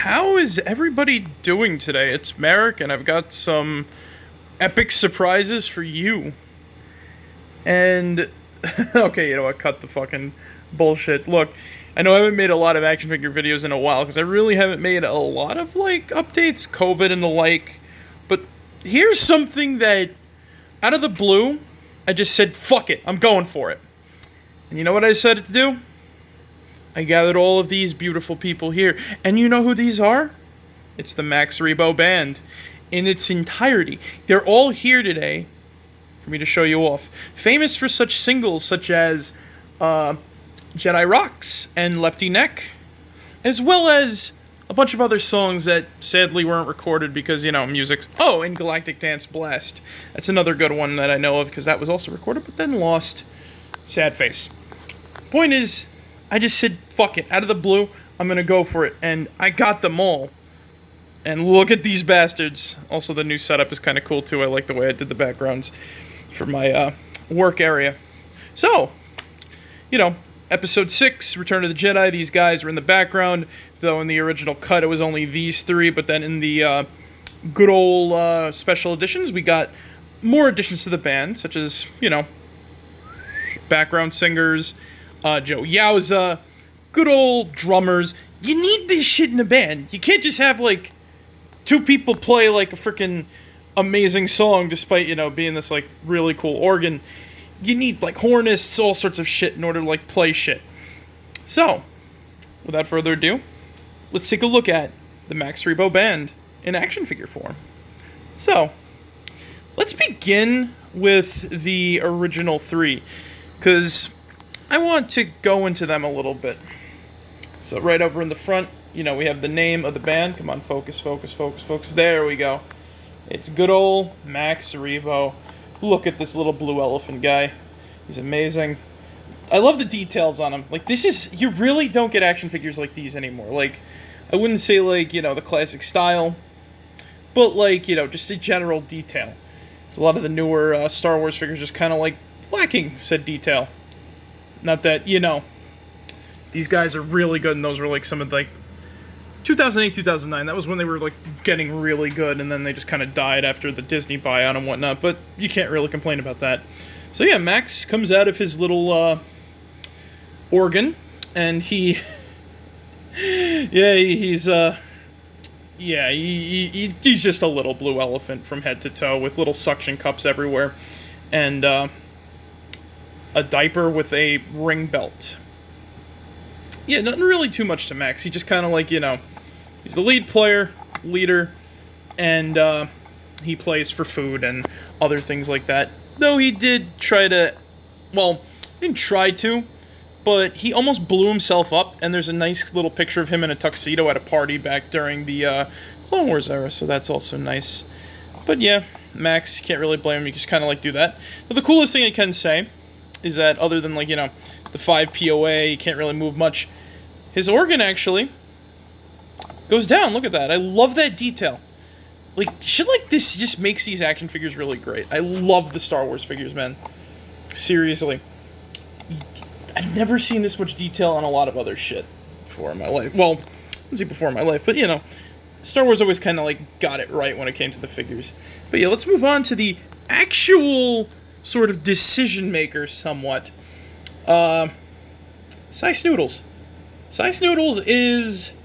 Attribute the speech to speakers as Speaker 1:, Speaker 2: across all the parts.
Speaker 1: how is everybody doing today? It's Merrick, and I've got some epic surprises for you. And, okay, you know what, cut the fucking bullshit. Look, I know I haven't made a lot of action figure videos in a while, because I really haven't made a lot of, updates, COVID and the like. But here's something that, out of the blue, I just said, fuck it, I'm going for it. And you know what I decided to do? I gathered all of these beautiful people here. And you know who these are? It's the Max Rebo Band in its entirety. They're all here today for me to show you off. Famous for such singles such as Jedi Rocks and Lepty Neck, as well as a bunch of other songs that sadly weren't recorded because, you know, music. Oh, and Galactic Dance Blast. That's another good one that I know of because that was also recorded but then lost. Sad face. Point is, I just said, fuck it, out of the blue, I'm gonna go for it, and I got them all. And look at these bastards. Also, the new setup is kind of cool, too. I like the way I did the backgrounds for my work area. So, you know, Episode 6, Return of the Jedi, these guys were in the background, though in the original cut it was only these three, but then in the good old special editions, we got more additions to the band, such as, you know, background singers, Joe Yazza, good old drummers. You need this shit in a band. You can't just have, two people play, a freaking amazing song despite, you know, being this, really cool organ. You need, hornists, all sorts of shit in order to, play shit. So, without further ado, let's take a look at the Max Rebo Band in action figure form. So, let's begin with the original three, because I want to go into them a little bit. So right over in the front, you know, we have the name of the band. Come on, focus, focus, focus, focus. There we go. It's good old Max Rebo. Look at this little blue elephant guy. He's amazing. I love the details on him. You really don't get action figures like these anymore. I wouldn't say, you know, the classic style, but, you know, just a general detail. So a lot of the newer Star Wars figures just kind of, lacking said detail. Not that, you know, these guys are really good, and those were, some of, 2008, 2009, that was when they were, getting really good, and then they just kind of died after the Disney buyout and whatnot, but you can't really complain about that. So, yeah, Max comes out of his little, organ, and he, he's just a little blue elephant from head to toe, with little suction cups everywhere, and, a diaper with a ring belt. Yeah, nothing really too much to Max. He just kind of you know, he's the leader, and he plays for food and other things like that. Though he did try to, well, he didn't try to, but he almost blew himself up, and there's a nice little picture of him in a tuxedo at a party back during the Clone Wars era, so that's also nice. But yeah, Max, you can't really blame him, you just kind of do that. But the coolest thing I can say is that other than, you know, the 5 POA, you can't really move much, his organ actually goes down. Look at that. I love that detail. Shit like this just makes these action figures really great. I love the Star Wars figures, man. Seriously. I've never seen this much detail on a lot of other shit before in my life. Well, let's see, before in my life, but, you know, Star Wars always kind of, got it right when it came to the figures. But yeah, let's move on to the actual sort of decision maker somewhat. Noodles. Noodles is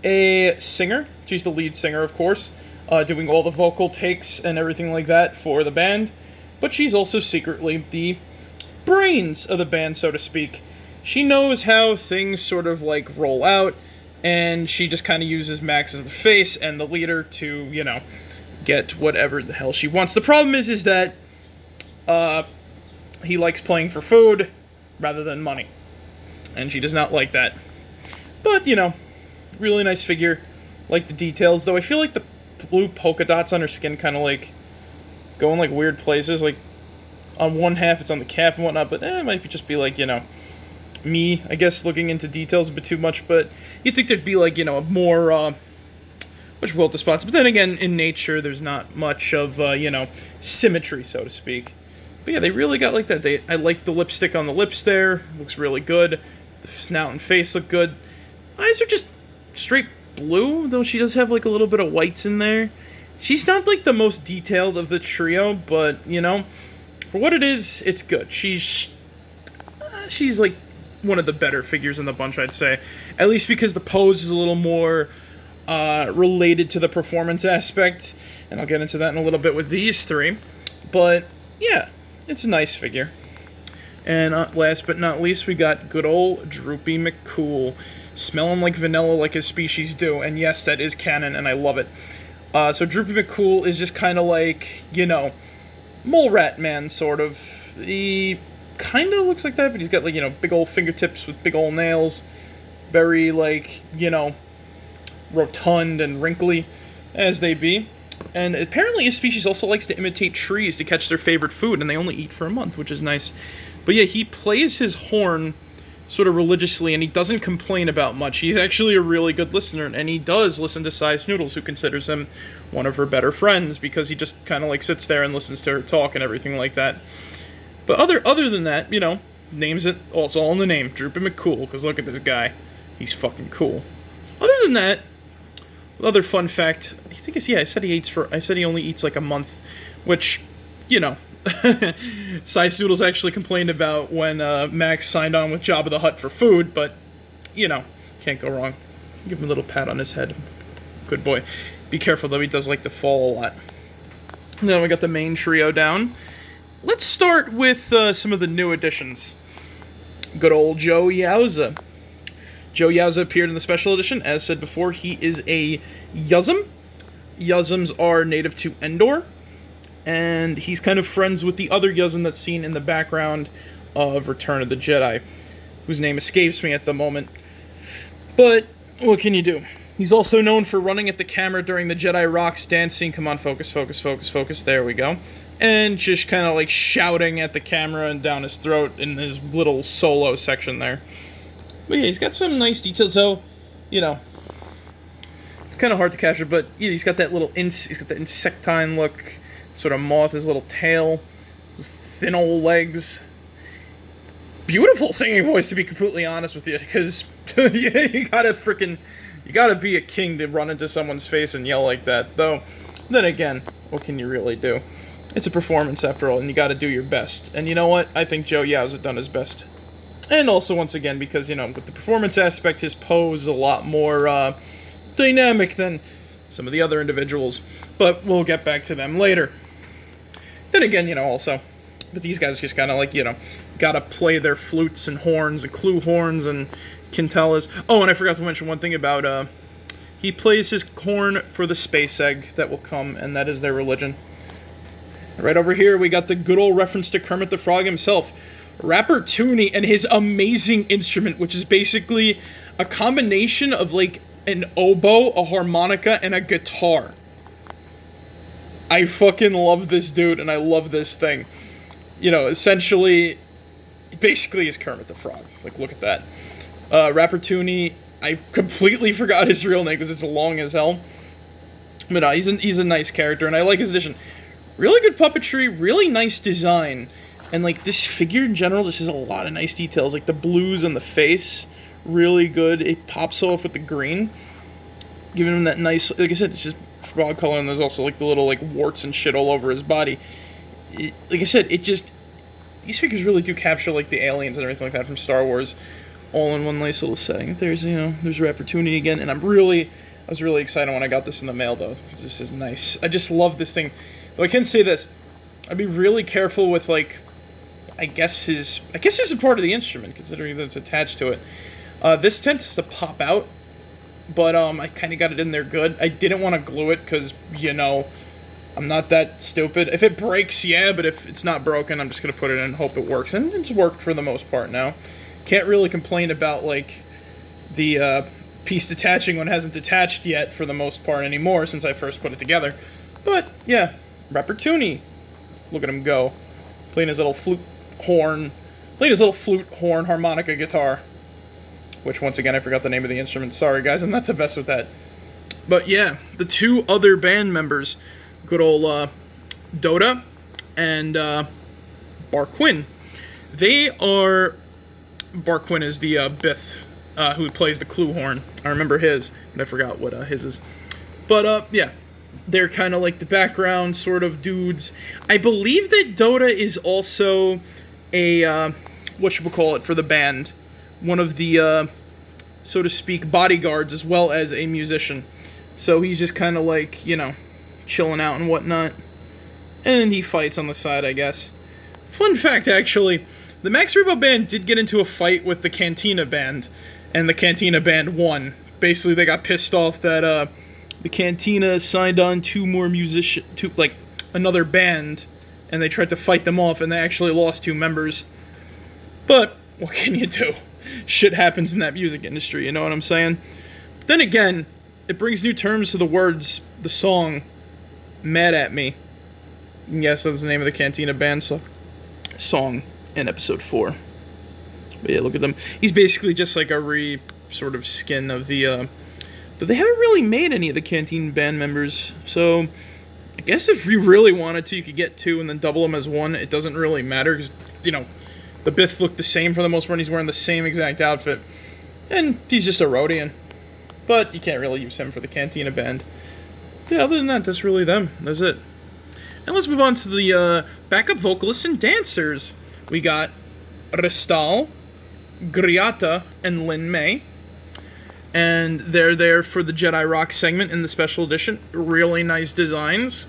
Speaker 1: a singer. She's the lead singer, of course, doing all the vocal takes and everything like that for the band. But she's also secretly the brains of the band, so to speak. She knows how things sort of roll out, and she just kind of uses Max as the face and the leader to, you know, get whatever the hell she wants. The problem is that he likes playing for food rather than money. And she does not like that. But, you know, really nice figure. Like the details, though I feel like the blue polka dots on her skin kind of go in weird places. On one half it's on the calf and whatnot, but it might just be you know, me, I guess, looking into details a bit too much. But you'd think there'd be you know, more much well to spots. But then again, in nature, there's not much of, you know, symmetry, so to speak. But yeah, they really got that. I like the lipstick on the lips there. Looks really good. The snout and face look good. Eyes are just straight blue, though she does have like a little bit of whites in there. She's not like the most detailed of the trio, but you know, for what it is, it's good. She's like one of the better figures in the bunch, I'd say. At least because the pose is a little more related to the performance aspect, and I'll get into that in a little bit with these three. But yeah, it's a nice figure. And last but not least, we got good old Droopy McCool, smelling like vanilla like his species do, and yes, that is canon, and I love it. So Droopy McCool is just kind of like, you know, Mole Rat Man, sort of. He kind of looks like that, but he's got, like, you know, big old fingertips with big old nails. Very, like, you know, rotund and wrinkly, as they be. And apparently his species also likes to imitate trees to catch their favorite food, and they only eat for a month, which is nice. But yeah, he plays his horn sort of religiously, and he doesn't complain about much. He's actually a really good listener, and he does listen to Size Noodles, who considers him one of her better friends, because he just kind of like sits there and listens to her talk and everything like that. But other than that, you know, names it, oh, it's all in the name, Droopy McCool, because look at this guy. He's fucking cool. Other than that, other fun fact, I think it's, yeah, I said he only eats like a month, which, you know, Size Noodles actually complained about when Max signed on with Jabba the Hutt for food, but, you know, can't go wrong. Give him a little pat on his head. Good boy. Be careful, though, he does like to fall a lot. And then we got the main trio down. Let's start with some of the new additions. Good old Joe Yazza. Joe Yazza appeared in the special edition. As said before, he is a Yuzzum. Yuzzums are native to Endor. And he's kind of friends with the other Yuzzum that's seen in the background of Return of the Jedi, whose name escapes me at the moment. But what can you do? He's also known for running at the camera during the Jedi Rocks dance scene. Come on, focus, focus, focus, focus. There we go. And just kind of like shouting at the camera and down his throat in his little solo section there. But yeah, he's got some nice details, though. You know, it's kind of hard to capture, but yeah, he's got that little he's got that insectine look. Sort of moth, his little tail, those thin old legs. Beautiful singing voice, to be completely honest with you, because you gotta be a king to run into someone's face and yell like that. Though, then again, what can you really do? It's a performance after all, and you gotta do your best. And you know what? I think Joe Yazza done his best. And also, once again, because, you know, with the performance aspect, his pose is a lot more dynamic than some of the other individuals. But we'll get back to them later. Then again, you know, also, but these guys just kind of like, you know, gotta play their flutes and horns and clue horns and quintelas. Oh, and I forgot to mention one thing about, he plays his horn for the space egg that will come, and that is their religion. Right over here, we got the good old reference to Kermit the Frog himself, Rapper Tooney, and his amazing instrument, which is basically a combination of, like, an oboe, a harmonica, and a guitar. I fucking love this dude, and I love this thing. You know, essentially, basically is Kermit the Frog. Like, look at that. Rapper Tooney, I completely forgot his real name because it's long as hell. But he's a nice character, and I like his addition. Really good puppetry, really nice design. And, like, this figure in general just has a lot of nice details. Like, the blues on the face, really good. It pops off with the green. Giving him that nice, like I said, it's just broad color, and there's also, like, the little, like, warts and shit all over his body. Like I said, it just, these figures really do capture, like, the aliens and everything like that from Star Wars, all in one nice little setting. There's, you know, there's Rapper Tooney again, and I was really excited when I got this in the mail, though. This is nice. I just love this thing. Though I can say this, I'd be really careful with, like, I guess this is a part of the instrument, considering that it's attached to it. This tends to pop out, but I kind of got it in there good. I didn't want to glue it because, you know, I'm not that stupid. If it breaks, yeah, but if it's not broken, I'm just going to put it in and hope it works. And it's worked for the most part now. Can't really complain about, like, the piece detaching when it hasn't detached yet for the most part anymore since I first put it together. But, yeah, Rapper Tooney. Look at him go. Playing his little flute horn, harmonica guitar. Which, once again, I forgot the name of the instrument. Sorry, guys, I'm not the best with that. But, yeah, the two other band members, good old Dota and Barquin. Barquin is the Biff who plays the clue horn. I remember his, but I forgot what his is. But yeah, they're kind of like the background sort of dudes. I believe that Dota is also a whatchamacallit for the band, one of the so to speak bodyguards as well as a musician. So he's just kind of like, you know, chilling out and whatnot. And he fights on the side, I guess. Fun fact, actually, the Max Rebo Band did get into a fight with the Cantina Band, and the Cantina Band won. Basically, they got pissed off that the Cantina signed on another band, and they tried to fight them off, and they actually lost 2 members. But what can you do? Shit happens in that music industry, you know what I'm saying? Then again, it brings new terms to the song, Mad at Me. Yes, that's the name of the Cantina Band song in episode 4. But yeah, look at them. He's basically just like a sort of skin of the, but they haven't really made any of the Cantina Band members, so I guess if you really wanted to, you could get 2 and then double them as 1. It doesn't really matter, because, you know, the Bith look the same for the most part. He's wearing the same exact outfit, and he's just a Rhodian. But you can't really use him for the Cantina Band. Yeah, other than that, that's really them. That's it. And let's move on to the backup vocalists and dancers. We got Restal, Griata, and Lin May. And they're there for the Jedi Rock segment in the special edition. Really nice designs.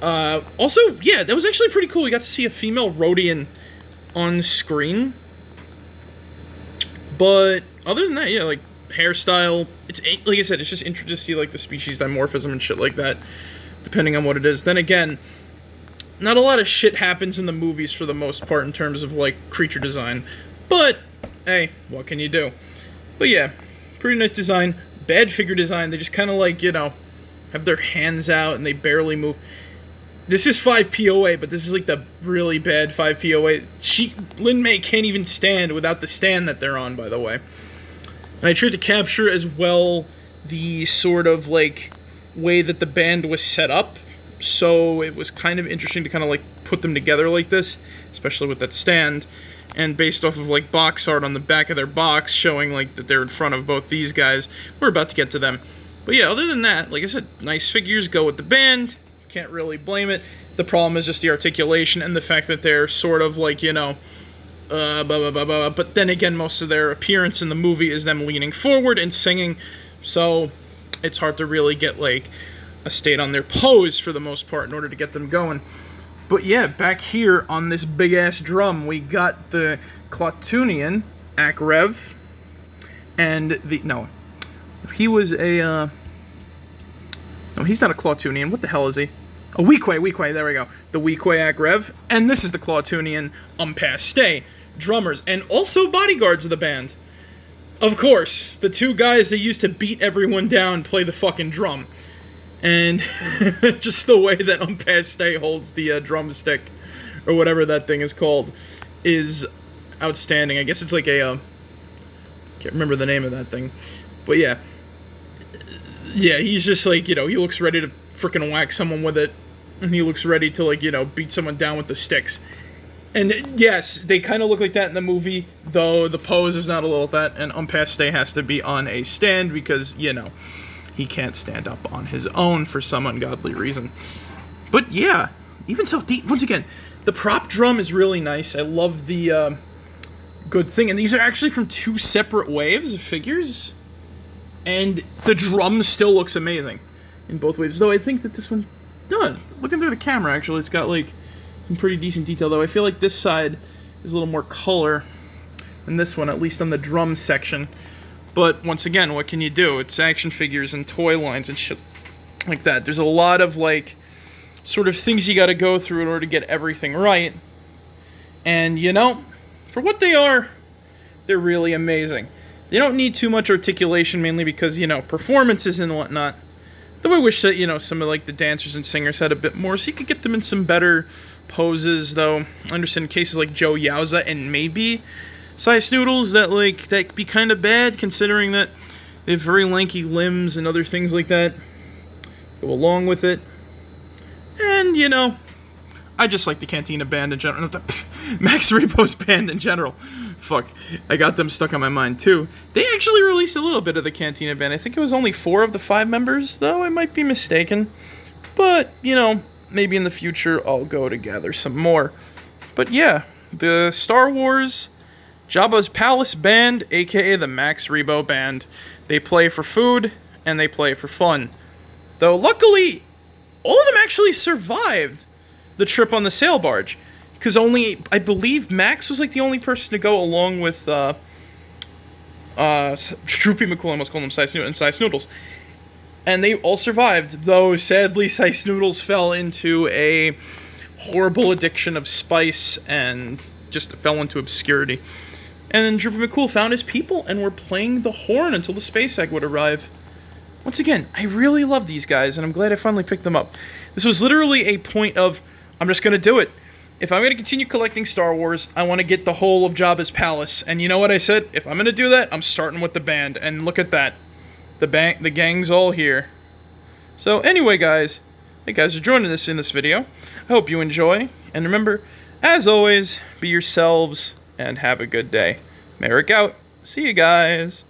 Speaker 1: Also, yeah, that was actually pretty cool. We got to see a female Rhodian on screen. But other than that, yeah, like, hairstyle, it's, like I said, it's just interesting to see, like, the species dimorphism and shit like that, depending on what it is. Then again, not a lot of shit happens in the movies for the most part in terms of, like, creature design. But, hey, what can you do? But yeah, pretty nice design. Bad figure design. They just kind of, like, you know, have their hands out and they barely move. This is 5 POA, but this is, like, the really bad 5 POA. Lin May can't even stand without the stand that they're on, by the way. And I tried to capture as well the sort of, like, way that the band was set up. So it was kind of interesting to kind of, like, put them together like this, especially with that stand. And based off of, like, box art on the back of their box showing, like, that they're in front of both these guys. We're about to get to them. But yeah, other than that, like I said, nice figures, go with the band. Can't really blame it. The problem is just the articulation and the fact that they're sort of, like, you know, but then again, most of their appearance in the movie is them leaning forward and singing, so it's hard to really get, like, a state on their pose for the most part in order to get them going. But yeah, back here on this big-ass drum, we got the Clotunian, Akrev, and he was a, no, he's not a Clotunian. What the hell is he? A Weequay, there we go. The Weequay Akrev, and this is the Clotunian Umpaste, drummers, and also bodyguards of the band. Of course, the 2 guys that used to beat everyone down play the fucking drum. And just the way that Umpaste holds the drumstick, or whatever that thing is called, is outstanding. I guess it's like a, can't remember the name of that thing. But yeah. Yeah, he's just like, you know, he looks ready to freaking whack someone with it. And he looks ready to, like, you know, beat someone down with the sticks. And yes, they kind of look like that in the movie, though the pose is not a little that, and Umpaste has to be on a stand because, you know, he can't stand up on his own for some ungodly reason. But yeah, even so, once again, the prop drum is really nice. I love the good thing. And these are actually from 2 separate waves of figures. And the drum still looks amazing in both waves. Though I think that this one, no, looking through the camera, actually, it's got, like, some pretty decent detail. Though I feel like this side is a little more color than this one, at least on the drum section. But once again, what can you do? It's action figures and toy lines and shit like that. There's a lot of, like, sort of things you gotta go through in order to get everything right. And, you know, for what they are, they're really amazing. They don't need too much articulation, mainly because, you know, performances and whatnot. Though I wish that, you know, some of, like, the dancers and singers had a bit more, so you could get them in some better poses, though. I understand in cases like Joe Yazza and maybe Size Noodles that, like, that could be kind of bad, considering that they have very lanky limbs and other things like that go along with it. And, you know, I just like the Cantina Band in general. Max Rebo's band in general. Fuck, I got them stuck on my mind too. They actually released a little bit of the Cantina band. I think it was only 4 of the 5 members, though I might be mistaken. But, you know, maybe in the future I'll go to gather some more. But yeah, the Star Wars Jabba's Palace Band, aka the Max Rebo Band. They play for food, and they play for fun. Though, luckily, all of them actually survived the trip on the sail barge. Because only, I believe, Max was like the only person to go along with Droopy McCool, I almost called him Sice Noodles. And they all survived, though sadly Sice Noodles fell into a horrible addiction of spice and just fell into obscurity. And then Droopy McCool found his people and were playing the horn until the space egg would arrive. Once again, I really love these guys, and I'm glad I finally picked them up. This was literally a point of, I'm just going to do it. If I'm going to continue collecting Star Wars, I want to get the whole of Jabba's palace. And you know what I said? If I'm going to do that, I'm starting with the band. And look at that. The gang's all here. So anyway, guys, thank you guys for joining us in this video. I hope you enjoy. And remember, as always, be yourselves and have a good day. Merrick out. See you guys.